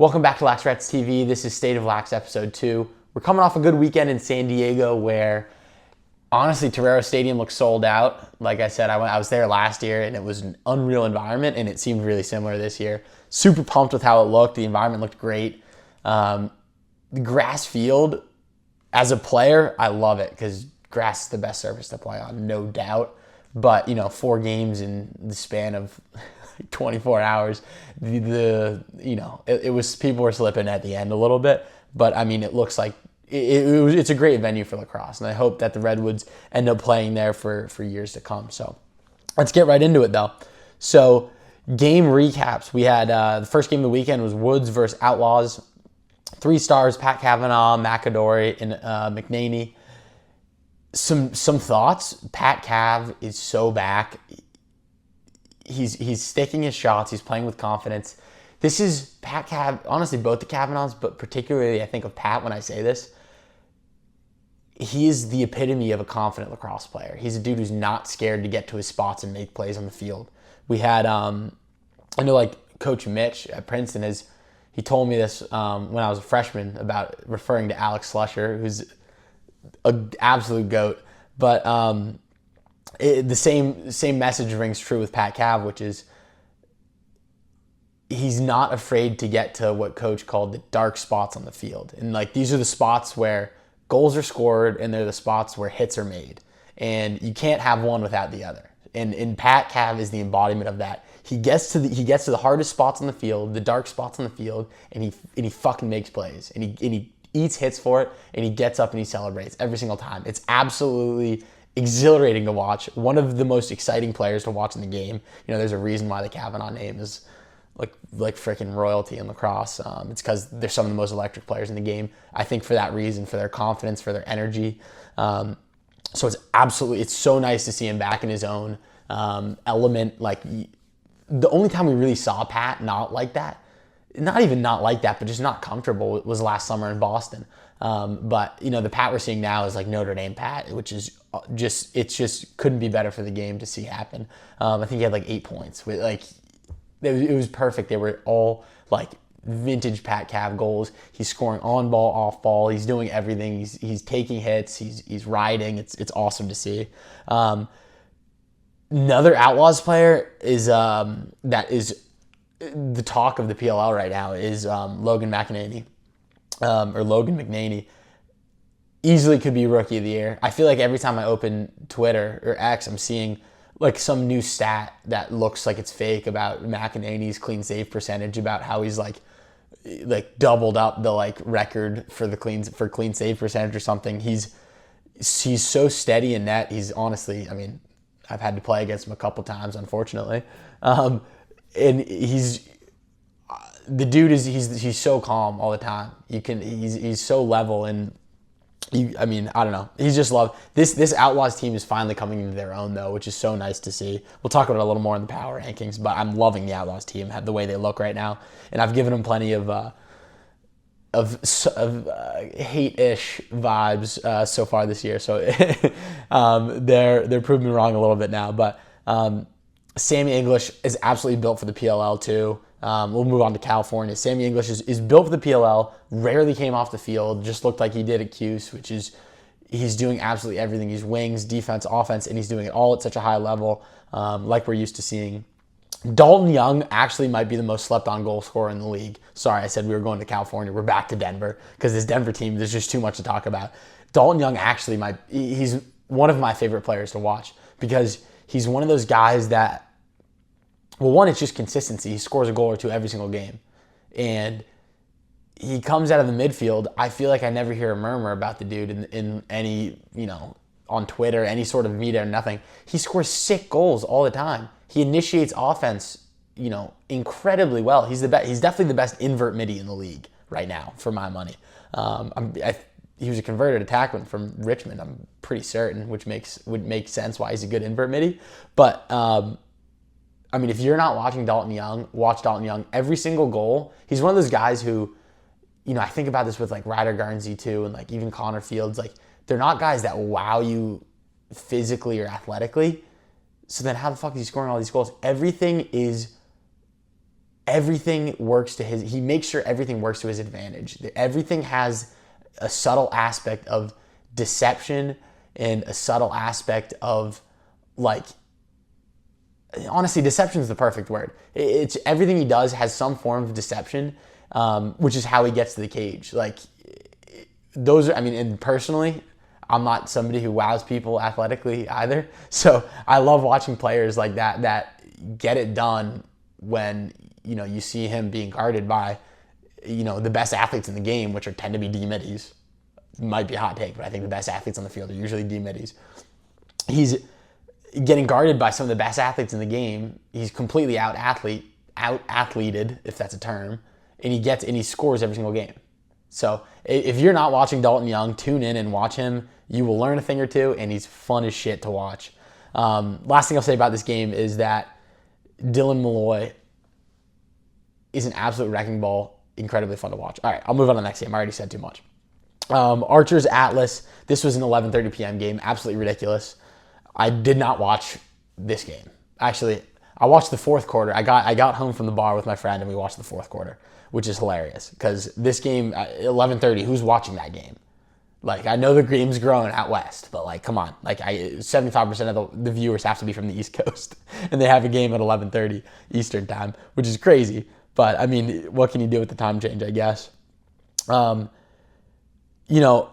Welcome back to LaxRatsTV. This is State of Lax Episode 2. We're coming off a good weekend in San Diego where, honestly, Torero Stadium looks sold out. Like I said, I was there last year and it was an unreal environment, and it seemed really similar this year. Super pumped with how it looked. The environment looked great. The grass field, as a player, I love it because grass is the best surface to play on, no doubt. But, 4 games in the span of 24 hours, it was, people were slipping at the end a little bit, but I mean, it looks like it's a great venue for lacrosse, and I hope that the Redwoods end up playing there for years to come. So let's get right into it though. So game recaps. We had the first game of the weekend was Woods versus Outlaws. 3 stars: Pat Cavanaugh, McAdory, and McNaney. Some thoughts. Pat Cav is so back. He's sticking his shots. He's playing with confidence. This is Pat Cav. Honestly, both the Cavanaughs, but particularly I think of Pat when I say this. He is the epitome of a confident lacrosse player. He's a dude who's not scared to get to his spots and make plays on the field. We had, I know like Coach Mitch at Princeton he told me this when I was a freshman about referring to Alex Slusher, who's an absolute goat. But the same message rings true with Pat Cav, which is he's not afraid to get to what Coach called the dark spots on the field. And like these are the spots where goals are scored, and they're the spots where hits are made. And you can't have one without the other. And Pat Cav is the embodiment of that. He gets to the hardest spots on the field, the dark spots on the field, and he fucking makes plays. And he eats hits for it, and he gets up and he celebrates every single time. It's absolutely exhilarating to watch. One of the most exciting players to watch in the game. There's a reason why the Cavanaugh name is like freaking royalty in lacrosse. It's because they're some of the most electric players in the game. I think for that reason, for their confidence, for their energy. So it's so nice to see him back in his own element. Like the only time we really saw Pat not like that, not even not like that, but just not comfortable, was last summer in Boston. But the Pat we're seeing now is like Notre Dame Pat, which is just couldn't be better for the game to see happen. I think he had like 8 points. It was perfect. They were all like vintage Pat Cav goals. He's scoring on ball, off ball. He's doing everything. He's taking hits. He's riding. It's awesome to see. Another Outlaws player is that is the talk of the PLL right now is Logan McNaney. Or Logan McNaney. Easily could be Rookie of the Year. I feel like every time I open Twitter or X, I'm seeing like some new stat that looks like it's fake about McNaney's clean save percentage, about how he's like doubled up the like record for clean save percentage or something. He's so steady in net. He's honestly, I mean, I've had to play against him a couple times, unfortunately. And he's so calm all the time. He's so level, and I don't know. He's just loved. This Outlaws team is finally coming into their own though, which is so nice to see. We'll talk about it a little more in the power rankings, but I'm loving the Outlaws team, the way they look right now, and I've given them plenty of hate-ish vibes so far this year. So they're proving me wrong a little bit now, but Sammy English is absolutely built for the PLL too. We'll move on to California. Sammy English is built for the PLL, rarely came off the field, just looked like he did at Cuse, which is he's doing absolutely everything. He's wings, defense, offense, and he's doing it all at such a high level, like we're used to seeing. Dalton Young actually might be the most slept-on goal scorer in the league. Sorry, I said we were going to California. We're back to Denver because this Denver team, there's just too much to talk about. Dalton Young actually he's one of my favorite players to watch because he's one of those guys that, well, one, it's just consistency. He scores a goal or two every single game. And he comes out of the midfield. I feel like I never hear a murmur about the dude in any, on Twitter, any sort of media or nothing. He scores sick goals all the time. He initiates offense, incredibly well. He's the best. He's definitely the best invert midi in the league right now, for my money. He was a converted attackman from Richmond, I'm pretty certain, which would make sense why he's a good invert midi. But if you're not watching Dalton Young, watch Dalton Young. Every single goal, he's one of those guys who, I think about this with like Ryder Garnsey too, and like even Connor Fields. Like they're not guys that wow you physically or athletically. So then how the fuck is he scoring all these goals? Everything is everything works to his, he makes sure everything works to his advantage. Everything has a subtle aspect of deception and a subtle aspect of like, honestly, deception is the perfect word. It's everything he does has some form of deception, which is how he gets to the cage. Like those are, I mean, and personally, I'm not somebody who wows people athletically either. So I love watching players like that get it done when, you know, you see him being guarded by, you know, the best athletes in the game, which tend to be D-middies. Might be a hot take, but I think the best athletes on the field are usually D-middies. He's getting guarded by some of the best athletes in the game. He's completely out-athleted, if that's a term, and he scores every single game. So if you're not watching Dalton Young, tune in and watch him. You will learn a thing or two, and he's fun as shit to watch. Last thing I'll say about this game is that Dylan Malloy is an absolute wrecking ball, incredibly fun to watch. All right, I'll move on to the next game. I already said too much. Archers Atlas. This was an 11:30 p.m. game. Absolutely ridiculous. I did not watch this game. Actually, I watched the fourth quarter. I got home from the bar with my friend and we watched the fourth quarter, which is hilarious because this game, 11:30, who's watching that game? Like, I know the game's growing out west, but like, come on. Like, 75% of the viewers have to be from the East Coast and they have a game at 11:30 Eastern time, which is crazy. But I mean, what can you do with the time change, I guess? You know,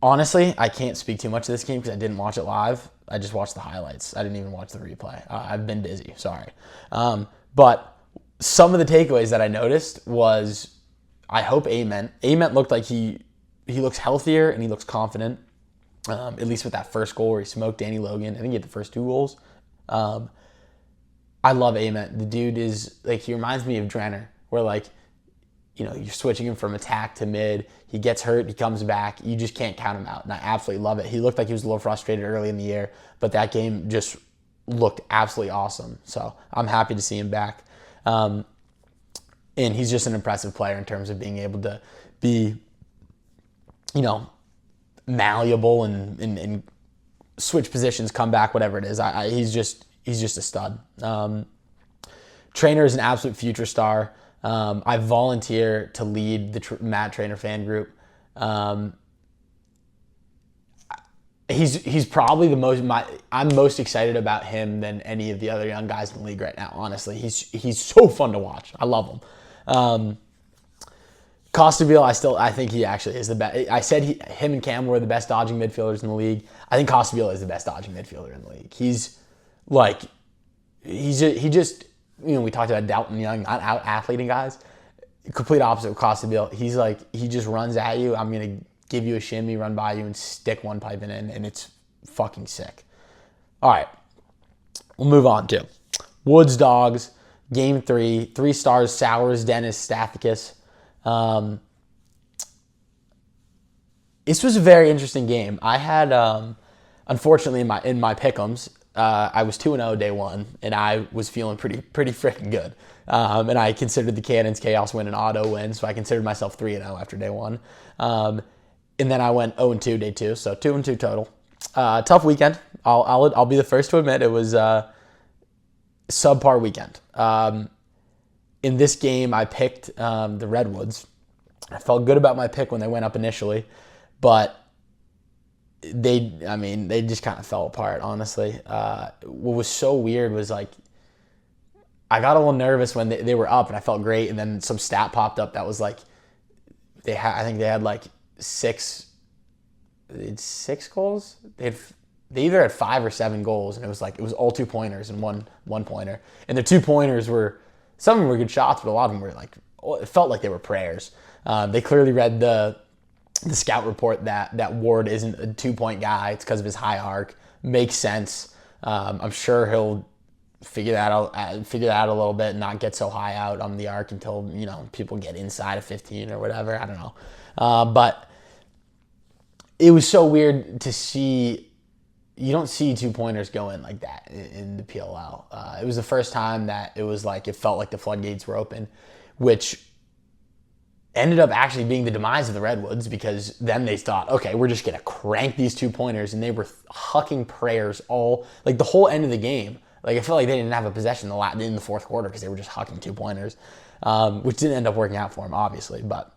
honestly, I can't speak too much to this game because I didn't watch it live. I just watched the highlights. I didn't even watch the replay. I've been busy, sorry. But some of the takeaways that I noticed was, I hope Ament looked like he looks healthier and he looks confident, at least with that first goal where he smoked Danny Logan. I think he had the first 2 goals. I love Ament. The dude is, like, he reminds me of Drenner, where, like, you know, you're switching him from attack to mid. He gets hurt. He comes back. You just can't count him out. And I absolutely love it. He looked like he was a little frustrated early in the year, but that game just looked absolutely awesome. So I'm happy to see him back. And he's just an impressive player in terms of being able to be, you know, malleable and switch positions, come back, whatever it is. He's just a stud. Trainer is an absolute future star. I volunteer to lead the Matt Trainer fan group. He's probably I'm most excited about him than any of the other young guys in the league right now. Honestly, he's so fun to watch. I love him. Costabile, I think he actually is the best. I said him and Cam were the best dodging midfielders in the league. I think Costabile is the best dodging midfielder in the league. He just. You know, we talked about Dalton Young, not out-athleting guys. Complete opposite of Costabile. He's like, he just runs at you. I'm going to give you a shimmy, run by you, and stick one pipe in, and it's fucking sick. All right. We'll move on to Woods Dogs, Game 3. 3 stars, Sowers, Dennis, Stathakis. This was a very interesting game. I had, unfortunately, in my pick'ems, I was 2-0 day one, and I was feeling pretty freaking good. And I considered the Cannons Chaos win an auto win, so I considered myself 3-0 after day one. And then I went 0-2 day 2, so 2-2 total. Tough weekend. I'll be the first to admit it was a subpar weekend. In this game, I picked the Redwoods. I felt good about my pick when they went up initially, but they just kind of fell apart, honestly. What was so weird was, like, I got a little nervous when they were up and I felt great, and then some stat popped up that was like, I think they had like 6 goals. They either had 5 or 7 goals, and it was all 2-pointers and one pointer. And the 2-pointers some of them were good shots, but a lot of them were like, it felt like they were prayers. They clearly read the scout report that Ward isn't a 2-point guy. It's because of his high arc. Makes sense. I'm sure he'll figure that out a little bit and not get so high out on the arc until, you know, people get inside of 15 or whatever. I don't know. But it was so weird to see. You don't see 2-pointers go in like that in the PLL. It was the first time that it was like, it felt like the floodgates were open, which ended up actually being the demise of the Redwoods, because then they thought, okay, we're just going to crank these 2-pointers, and they were hucking prayers like the whole end of the game. Like, I feel like they didn't have a possession in the fourth quarter because they were just hucking 2-pointers. which didn't end up working out for him, obviously. But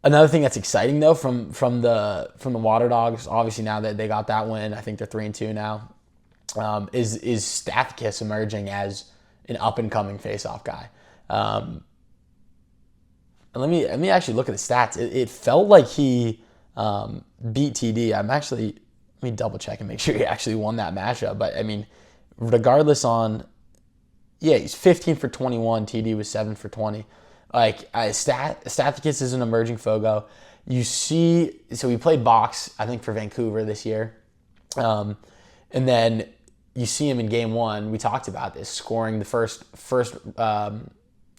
another thing that's exciting though from the Water Dogs, obviously now that they got that win, I think they're 3-2 now. Is Stathakis emerging as an up and coming faceoff guy? And let me actually look at the stats. It felt like he beat TD. Let me double check and make sure he actually won that matchup. But I mean, regardless he's 15 for 21. TD was 7 for 20. Like Stathakis is an emerging Fogo. You see, so he played box, I think, for Vancouver this year. And then you see him in game 1. We talked about this, scoring the first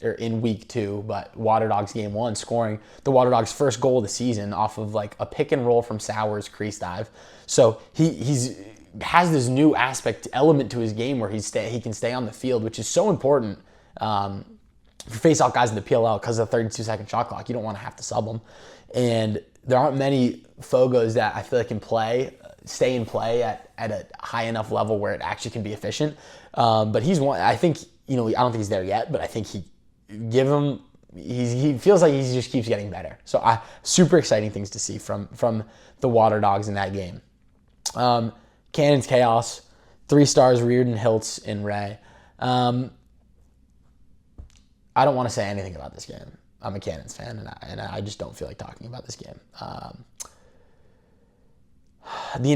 or in week 2, but Water Dogs game 1, scoring the Water Dogs' first goal of the season off of like a pick and roll from Sauer's crease dive. So he has this new element to his game where he can stay on the field, which is so important for face-off guys in the PLL because of the 32-second shot clock. You don't want to have to sub them. And there aren't many Fogos that I feel like can stay in play at a high enough level where it actually can be efficient. But he's one, I think, I don't think he's there yet, but I think he feels like he just keeps getting better. So super exciting things to see from the Water Dogs in that game. Cannons Chaos, 3 stars, Reardon, Hiltz, and Ray. I don't want to say anything about this game. I'm a Cannons fan, and I just don't feel like talking about this game.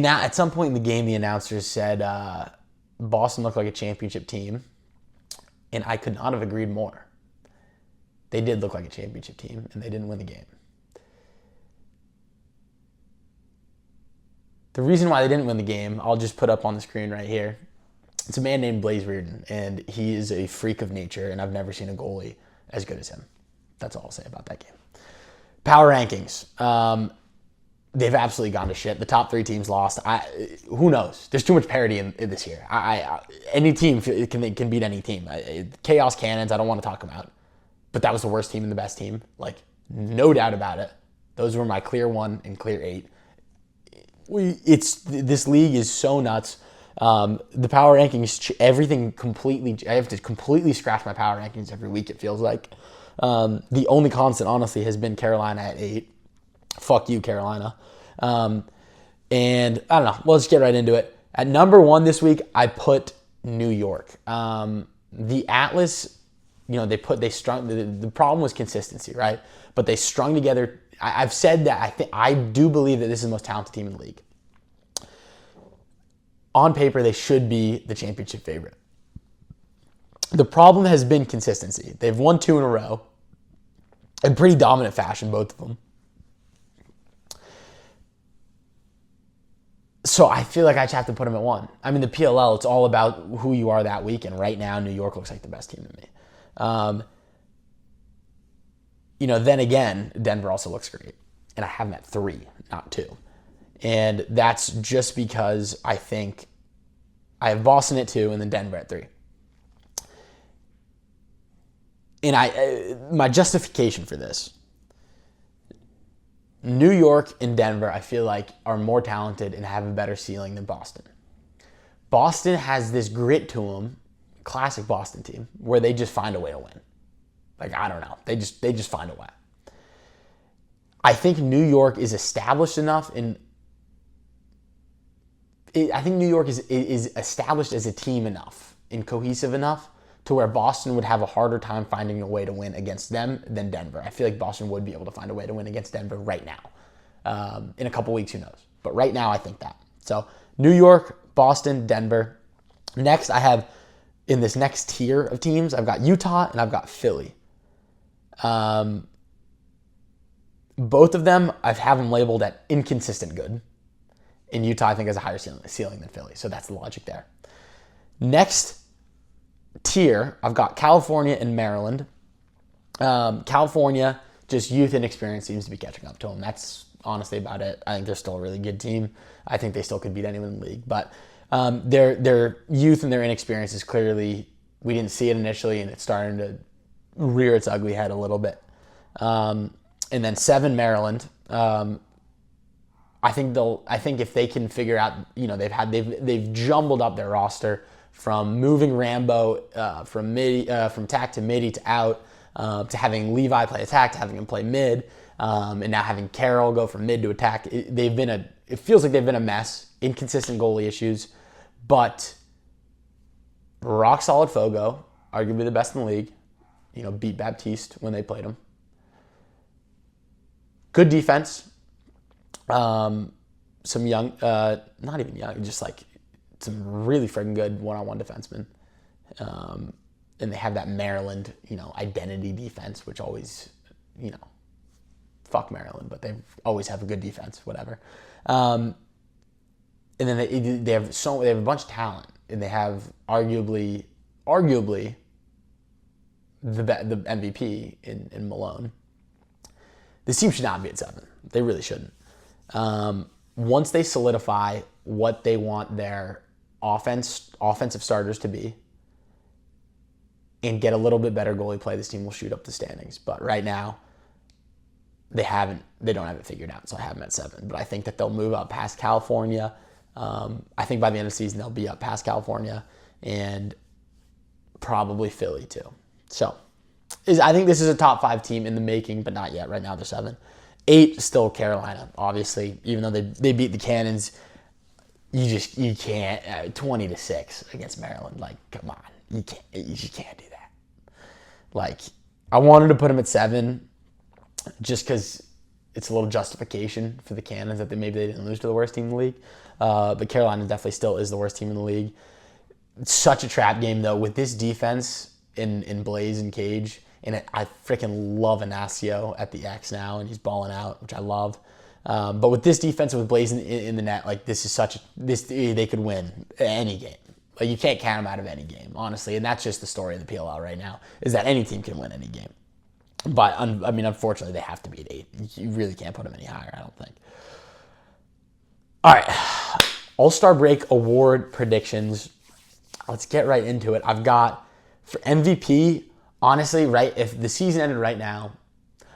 At some point in the game, the announcers said Boston looked like a championship team, and I could not have agreed more. They did look like a championship team, and they didn't win the game. The reason why they didn't win the game, I'll just put up on the screen right here. It's a man named Blaze Reardon, and he is a freak of nature, and I've never seen a goalie as good as him. That's all I'll say about that game. Power rankings. They've absolutely gone to shit. The top 3 teams lost. Who knows? There's too much parity in this year. Any team can beat any team. Chaos Cannons, I don't want to talk about. But that was the worst team and the best team. Like, no doubt about it. Those were my clear 1 and clear 8. This league is so nuts. The power rankings, everything completely. I have to completely scratch my power rankings every week, it feels like. The only constant, honestly, has been Carolina at 8. Fuck you, Carolina. And I don't know. Let's get right into it. At number 1 this week, I put New York. The Atlas, they strung. The problem was consistency, right? But they strung together. I've said that I do believe that this is the most talented team in the league. On paper, they should be the championship favorite. The problem has been consistency. They've won 2 in a row in pretty dominant fashion, both of them. So I feel like I just have to put them at 1. I mean, the PLL, it's all about who you are that week, and right now, New York looks like the best team to me. Then again, Denver also looks great. And I have them at 3, not 2. And that's just because I think I have Boston at 2 and then Denver at 3. And my justification for this, New York and Denver, I feel like, are more talented and have a better ceiling than Boston. Boston has this grit to them, classic Boston team, where they just find a way to win. Like, I don't know. They just find a way. I think New York is established enough I think New York is established as a team enough and cohesive enough to where Boston would have a harder time finding a way to win against them than Denver. I feel like Boston would be able to find a way to win against Denver right now. In a couple weeks, who knows? But right now, I think that. So New York, Boston, Denver. Next, I have, in this next tier of teams, I've got Utah and I've got Philly. Both of them, I have them labeled at inconsistent good. And Utah, I think, has a higher ceiling than Philly. So that's the logic there. Next tier, I've got California and Maryland. California, just youth and experience seems to be catching up to them. That's honestly about it. I think they're still a really good team. I think they still could beat anyone in the league. But their youth and their inexperience is clearly, we didn't see it initially, and it's starting to rear its ugly head a little bit. And then 7, Maryland. I think if they can figure out, they've jumbled up their roster from moving Rambo from tack to midi to out, to having Levi play attack, to having him play mid, and now having Carroll go from mid to attack. It feels like they've been a mess, inconsistent goalie issues, but rock solid Fogo, arguably the best in the league. Beat Baptiste when they played him. Good defense. Some young, not even young, just like some really freaking good one-on-one defensemen. And they have that Maryland, identity defense, which always, fuck Maryland, but they always have a good defense, whatever. And then they have a bunch of talent, and they have arguably the MVP in Malone. This team should not be at 7. They really shouldn't. Once they solidify what they want their offensive starters to be, and get a little bit better goalie play, this team will shoot up the standings. But right now, they don't have it figured out, so I have them at 7. But I think that they'll move up past California. I think by the end of the season, they'll be up past California and probably Philly too. So I think this is a top 5 team in the making, but not yet. Right now, they're 7. 8, still Carolina, obviously. Even though they beat the Cannons, you can't 20-6 against Maryland. Like, come on, you can't do that. Like, I wanted to put them at 7, just because it's a little justification for the Cannons that maybe they didn't lose to the worst team in the league. But Carolina definitely still is the worst team in the league. It's such a trap game though with this defense in Blaze and Cage. And I freaking love Inacio at the X now, and he's balling out, which I love. But with this defense, with Blaze in the net, like they could win any game. Like, you can't count them out of any game, honestly. And that's just the story of the PLL right now, is that any team can win any game. But unfortunately, they have to be at 8. You really can't put them any higher, I don't think. All right, All-Star Break award predictions. Let's get right into it. I've got for MVP. Honestly, right, if the season ended right now,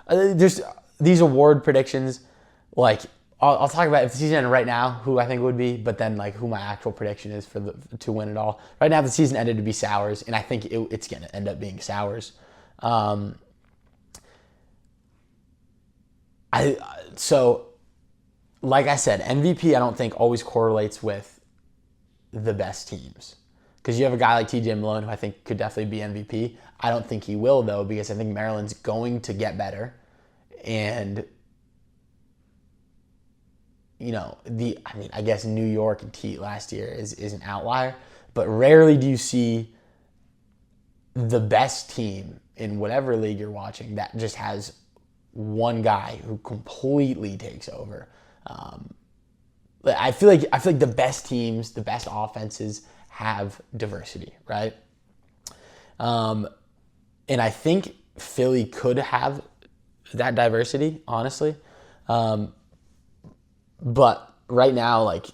there's these award predictions, like, I'll talk about if the season ended right now, who I think it would be, but then, like, who my actual prediction is to win it all. Right now, if the season ended to be Sowers, and I think it's going to end up being Sowers. So, like I said, MVP I don't think always correlates with the best teams. Because you have a guy like TJ Malone who I think could definitely be MVP. I don't think he will, though, because I think Maryland's going to get better. And, I guess New York and T last year is an outlier. But rarely do you see the best team in whatever league you're watching that just has one guy who completely takes over. I feel like the best teams, the best offenses have diversity, right? And I think Philly could have that diversity, honestly. But right now, like,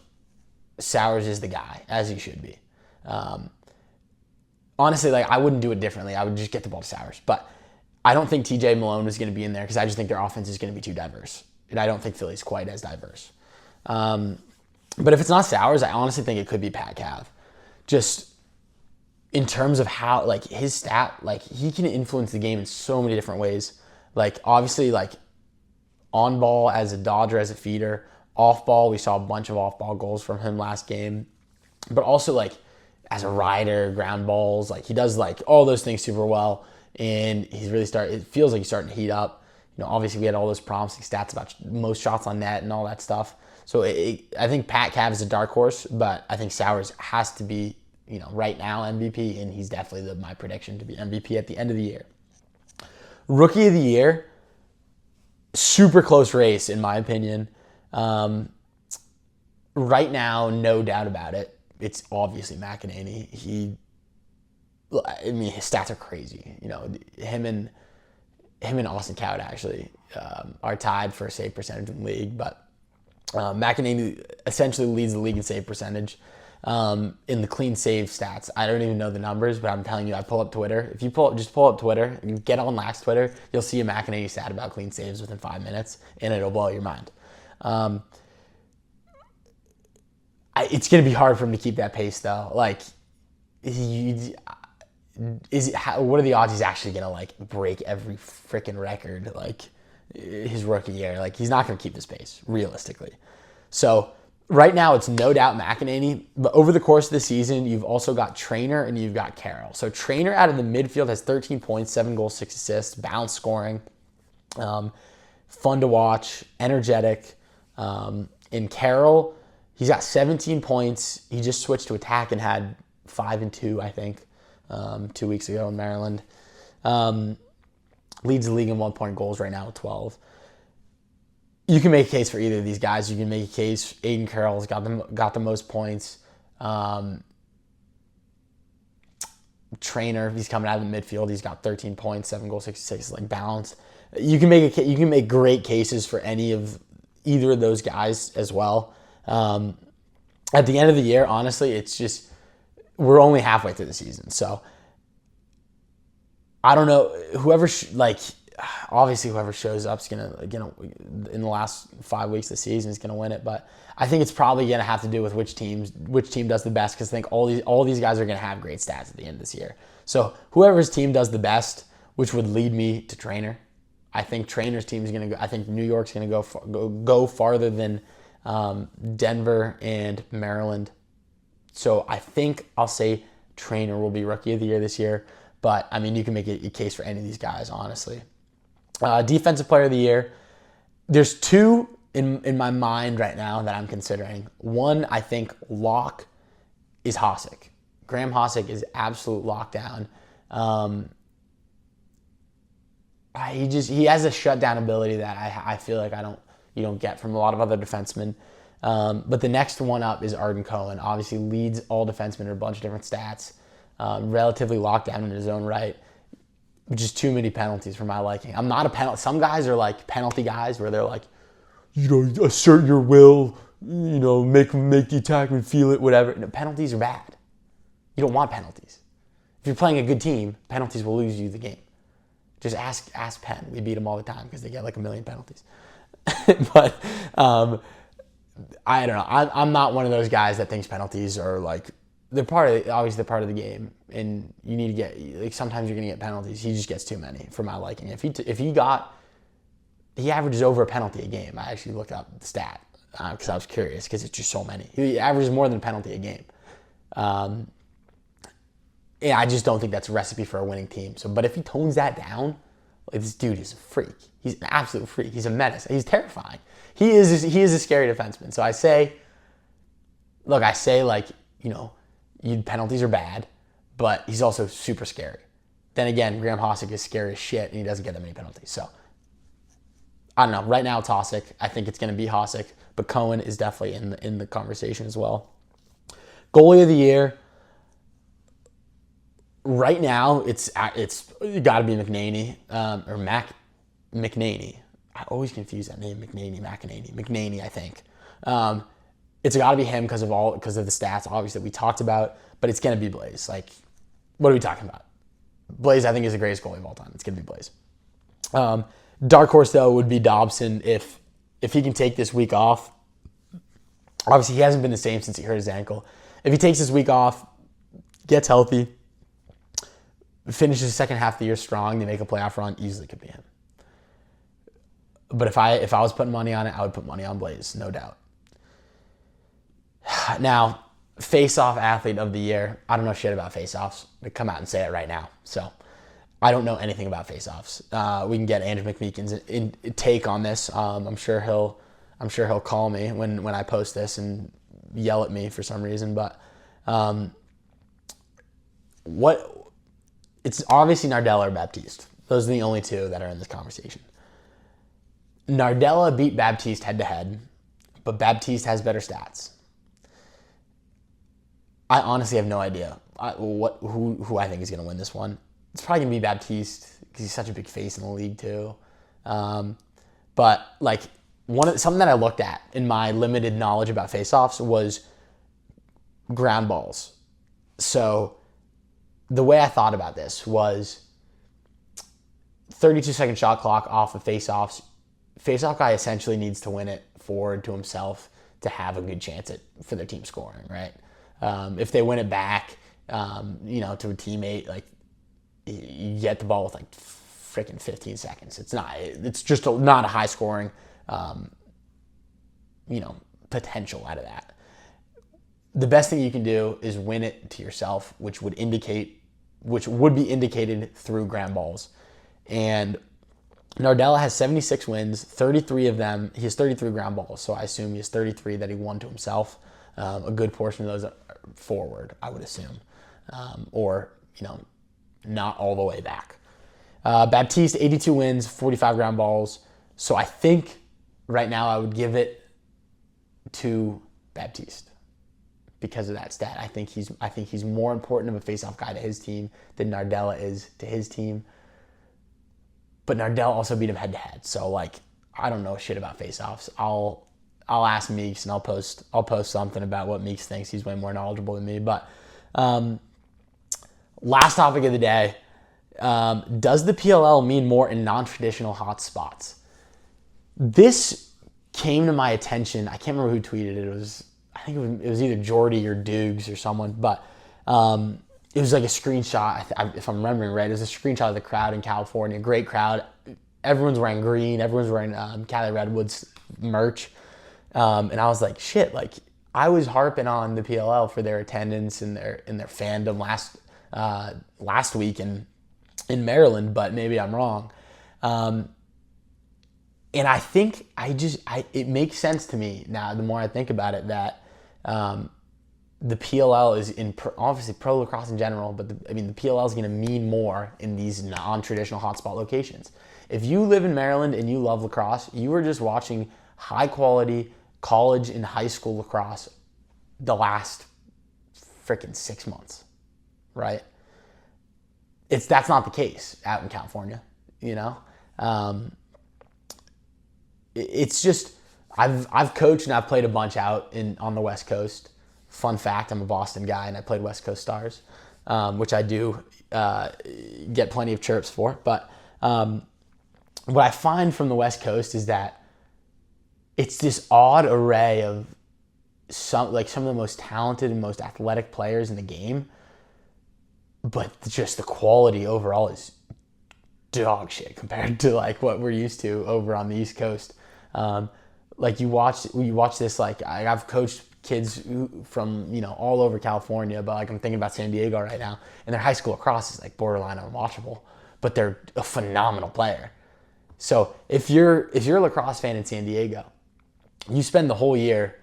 Sowers is the guy, as he should be. Honestly, like, I wouldn't do it differently. I would just get the ball to Sowers. But I don't think TJ Malone is going to be in there because I just think their offense is going to be too diverse. And I don't think Philly's quite as diverse. But if it's not Sowers, I honestly think it could be Pat Cav. Just in terms of how, like, his stat, like, he can influence the game in so many different ways. Like, obviously, like, on ball as a dodger, as a feeder. Off ball, we saw a bunch of off ball goals from him last game. But also, like, as a rider, ground balls, like, he does, like, all those things super well. And he's really it feels like he's starting to heat up. Obviously we had all those promising stats about most shots on net and all that stuff. So I think Pat Cav is a dark horse, but I think Sowers has to be, right now MVP, and he's definitely my prediction to be MVP at the end of the year. Rookie of the Year, super close race in my opinion. Right now, no doubt about it, it's obviously McEnany. His stats are crazy. Him and Austin Cowd actually are tied for save percentage in the league, but McEnany essentially leads the league in save percentage. In the clean save stats, I don't even know the numbers, but I'm telling you, I pull up Twitter. If you just pull up Twitter, and get on Lax Twitter, you'll see a McEnany stat about clean saves within 5 minutes, and it'll blow your mind. It's going to be hard for him to keep that pace, though. Like, he what are the odds he's actually gonna like break every freaking record like his rookie year? Like he's not gonna keep this pace realistically. So right now it's no doubt McEnany, but over the course of the season you've also got Trainer and you've got Carroll. So Trainer out of the midfield has 13 points, 7 goals, 6 assists, balanced scoring, fun to watch, energetic. In Carroll, he's got 17 points. He just switched to attack and had 5 and 2, I think. 2 weeks ago in Maryland. Leads the league in 1-point goals right now with 12. You can make a case for either of these guys. You can make a case. Aiden Carroll's got the most points. Trainer, he's coming out of the midfield. He's got 13 points, 7 goals, 66, like balanced. You can make great cases for either of those guys as well. At the end of the year, honestly, it's just we're only halfway through the season, so I don't know. Obviously, whoever shows up is gonna in the last 5 weeks of the season is gonna win it. But I think it's probably gonna have to do with which team does the best, because I think all these guys are gonna have great stats at the end of this year. So whoever's team does the best, which would lead me to Trainer. I think Trainer's team is gonna go. I think New York's gonna go farther than Denver and Maryland. So I think I'll say Trainer will be Rookie of the Year this year. But, I mean, you can make a case for any of these guys, honestly. Defensive Player of the Year. There's 2 in my mind right now that I'm considering. One, I think lock is Hossack. Graham Hossack is absolute lockdown. He has a shutdown ability that I feel like you don't get from a lot of other defensemen. But the next one up is Arden Cohen. Obviously leads all defensemen in a bunch of different stats. Relatively locked down in his own right. Just too many penalties for my liking. I'm not a penalty. Some guys are like penalty guys where they're like, assert your will, make the attackman feel it, whatever. No, penalties are bad. You don't want penalties. If you're playing a good team, penalties will lose you the game. Just ask Penn. We beat them all the time because they get like 1 million penalties. But I don't know. I'm not one of those guys that thinks penalties are like they're obviously part of the game, and you need to get sometimes you're gonna get penalties. He just gets too many for my liking. He averages over a penalty a game. I actually looked up the stat because I was curious because it's just so many. He averages more than a penalty a game. Yeah, I just don't think that's a recipe for a winning team. But if he tones that down, this dude is a freak. He's an absolute freak. He's a menace. He's terrifying. He is a scary defenseman. So I say penalties are bad, but he's also super scary. Then again, Graham Hossack is scary as shit, and he doesn't get that many penalties. So I don't know. Right now it's Hossack. I think it's going to be Hossack, but Cohen is definitely in the conversation as well. Goalie of the year. Right now, it's got to be McNaney or McNaney. I always confuse that name, McNaney, I think. It's got to be him because of the stats, obviously, that we talked about. But it's going to be Blaze. Like, what are we talking about? Blaze, I think, is the greatest goalie of all time. It's going to be Blaze. Dark horse, though, would be Dobson if he can take this week off. Obviously, he hasn't been the same since he hurt his ankle. If he takes this week off, gets healthy, finishes the second half of the year strong, they make a playoff run, easily could be him. But if I was putting money on it, I would put money on Blaze, no doubt. Now, face-off athlete of the year. I don't know shit about face-offs. I come out and say it right now. So I don't know anything about face-offs. We can get Andrew McMeekin's take on this. I'm sure he'll call me when I post this and yell at me for some reason. But it's obviously Nardella or Baptiste. Those are the only two that are in this conversation. Nardella beat Baptiste head-to-head, but Baptiste has better stats. I honestly have no idea who I think is going to win this one. It's probably going to be Baptiste because he's such a big face in the league too. But like something that I looked at in my limited knowledge about faceoffs was ground balls. So the way I thought about this was 32-second shot clock off of faceoffs. Faceoff guy essentially needs to win it forward to himself to have a good chance for their team scoring, right? If they win it back, to a teammate. Like, you get the ball with like freaking 15 seconds. It's just not a high scoring, potential out of that. The best thing you can do is win it to yourself, which would be indicated through ground balls. And Nardella has 76 wins, 33 of them, he has 33 ground balls, so I assume he has 33 that he won to himself. A good portion of those are forward, I would assume, or not all the way back. Baptiste, 82 wins, 45 ground balls. So I think right now I would give it to Baptiste because of that stat. I think he's more important of a faceoff guy to his team than Nardella is to his team. But Nardella also beat him head to head. So like, I don't know shit about faceoffs. I'll ask Meeks and I'll post something about what Meeks thinks. He's way more knowledgeable than me. But last topic of the day. Does the PLL mean more in non-traditional hot spots? This came to my attention. I can't remember who tweeted it. I think it was either Jordy or Dukes or someone, but it was like a screenshot. If I'm remembering right, it was a screenshot of the crowd in California. Great crowd. Everyone's wearing green. Everyone's wearing Cali Redwoods merch. And I was like, shit. Like, I was harping on the PLL for their attendance and their fandom last week in Maryland, but maybe I'm wrong. And I think it makes sense to me now, the more I think about it, that the PLL is obviously pro lacrosse in general, but the PLL is going to mean more in these non-traditional hotspot locations. If you live in Maryland and you love lacrosse, you are just watching high quality college and high school lacrosse the last freaking 6 months, right? That's not the case out in California, It's just I've coached and I've played a bunch out on the West Coast. Fun fact: I'm a Boston guy and I played West Coast Stars, which I do get plenty of chirps for. But what I find from the West Coast is that it's this odd array of some of the most talented and most athletic players in the game. But just the quality overall is dog shit compared to like what we're used to over on the East Coast. Like you watch this, like I've coached kids from all over California, but like I'm thinking about San Diego right now, and their high school lacrosse is like borderline unwatchable, but they're a phenomenal player. So if you're a lacrosse fan in San Diego, you spend the whole year.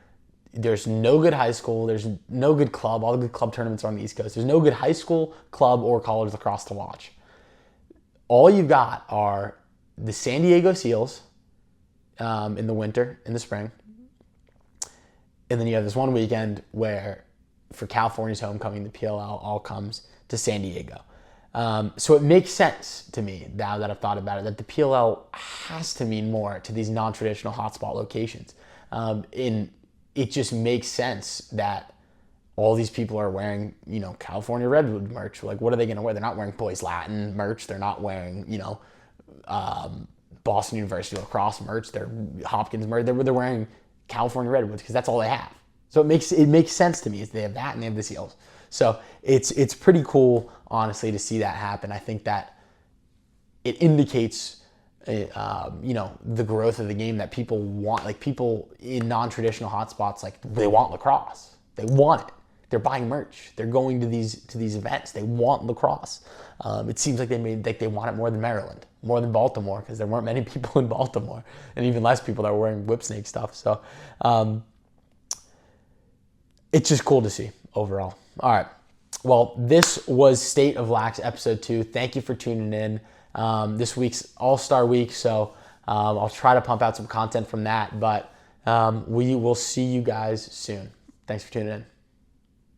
There's no good high school. There's no good club. All the good club tournaments are on the East Coast. There's no good high school, club, or college lacrosse to watch. All you've got are the San Diego Seals in the winter, in the spring. And then you have this one weekend where, for California's homecoming, the PLL all comes to San Diego. So it makes sense to me, now that I've thought about it, that the PLL has to mean more to these non-traditional hotspot locations. It just makes sense that all these people are wearing, California Redwood merch. Like, what are they going to wear? They're not wearing Boys Latin merch. They're not wearing, Boston University lacrosse merch. They're Hopkins merch. They're wearing California Redwoods because that's all they have. So it makes sense to me. They have that and they have the Seals. So it's pretty cool, honestly, to see that happen. I think that it indicates the growth of the game that people want. Like, people in non-traditional hotspots, like, they want lacrosse. They want it. They're buying merch. They're going to these events. They want lacrosse. It seems like they want it more than Maryland, more than Baltimore, because there weren't many people in Baltimore, and even less people that were wearing Whipsnake stuff. So it's just cool to see overall. All right. Well, this was State of Lax episode 2. Thank you for tuning in. This week's All-Star Week, so I'll try to pump out some content from that, but we will see you guys soon. Thanks for tuning in.